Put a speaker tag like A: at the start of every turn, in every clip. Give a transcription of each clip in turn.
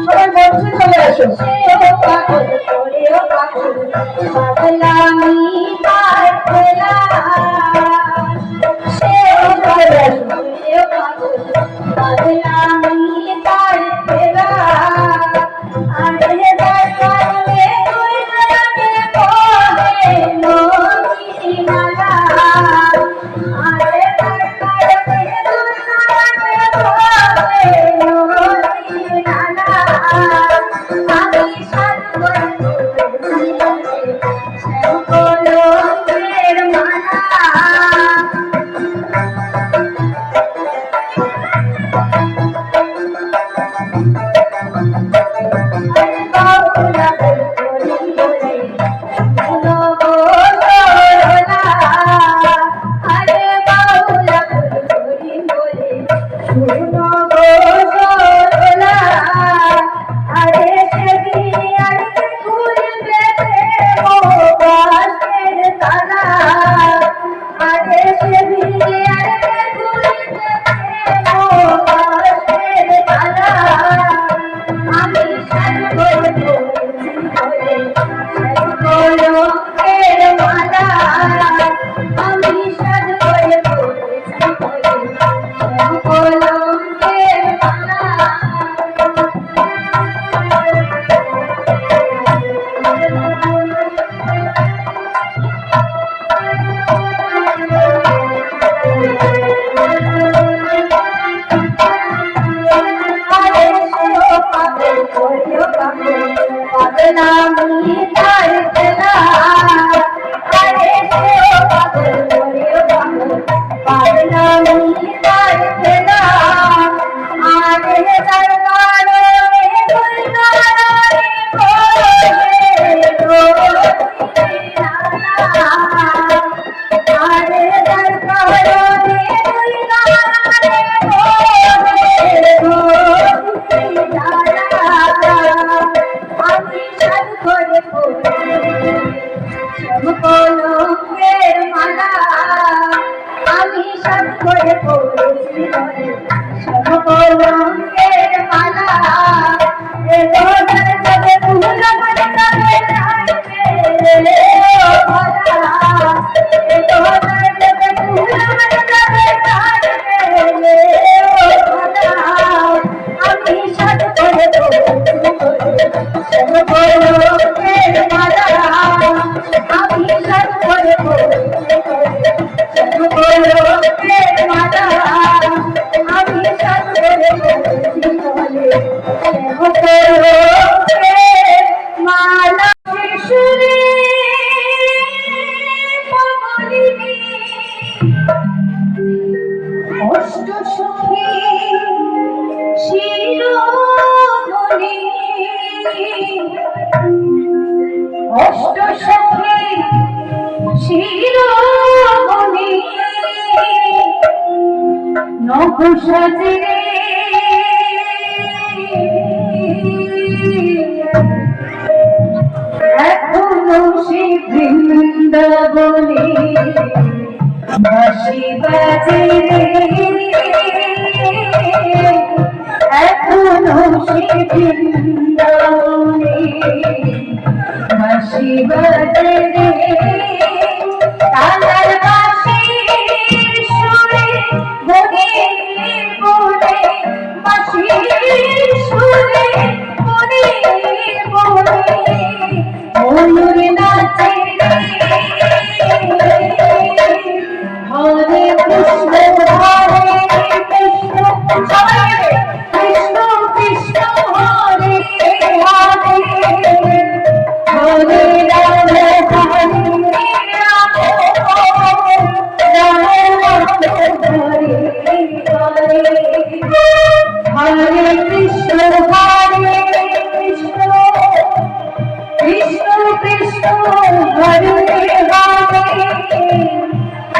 A: সবাই মঞ্চে চলে আসুন। পাগল করেও পাগল পাগলামি তার খেলা, সেও পাগল করেও পাগল পাগলামি তার খেলা। আরে দরকারে তুই জানে কহে নদীমালা, আরে দরকারে তুই জানে কহে নদীমালা। আমি সাগর কলমের মালা। বাউলা করি বলে শুনো গো সরলা, আরে বাউলা করি বলে শুনো গো সরলা। আরে সেদিন আরে খুলবে বাঁশের তালা, আরে সেদিন আরে খুলবে বাঁশের তালা। আমি সাগর কলমের মালা, আমি সাগর কলমের মালা। পাগলামি তার খেলা, আরে সেও পাগল করেও পাগল পাগলামি তার খেলা। আরে দরকারে তুই জানে কহে নদীমালা, আরে দরকারে তুই জানে কহে নদীমালা। আমি সাগর কলমের মালা, আমি সাগর কলমের মালা। আমি সাগর কলমের মালা, আমি সাগর কলমের মালা। আমি সাগর মালা। শিশুরে পাগলিনী অষ্ট সখী শিরোমণি, অষ্ট সখী শিরোমণি নব সাজে এখনো সে বৃন্দাবনে বাঁশি বাজে, এখনো সে বৃন্দাবনে বাঁশি বাজে। তালার বাঁশির সুরে বনে বনে বাঁশির সুরে বনে বনে ময়ূর নাচে। হরে কৃষ্ণ হরে কৃষ্ণ, সবাই কৃষ্ণ কৃষ্ণ হরে হরে, হরে রাম হরে রাম, রাম রাম হরে হরে। হরে কৃষ্ণ হরে কৃষ্ণ, কৃষ্ণ কৃষ্ণ হরে হরে,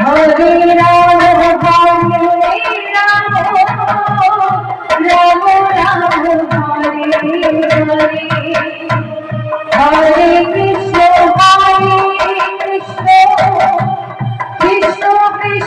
A: হরে রাম হরে রাম, রাম রাম হরে হরে। হরে কৃষ্ণ কৃষ্ণ কৃষ্ণ কৃষ্ণ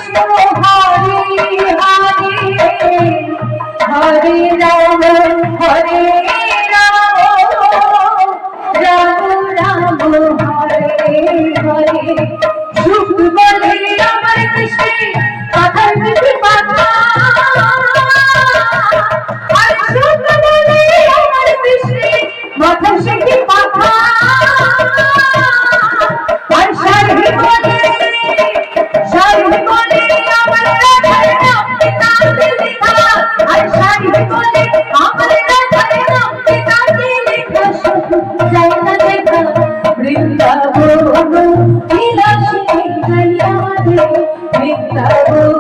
A: Hare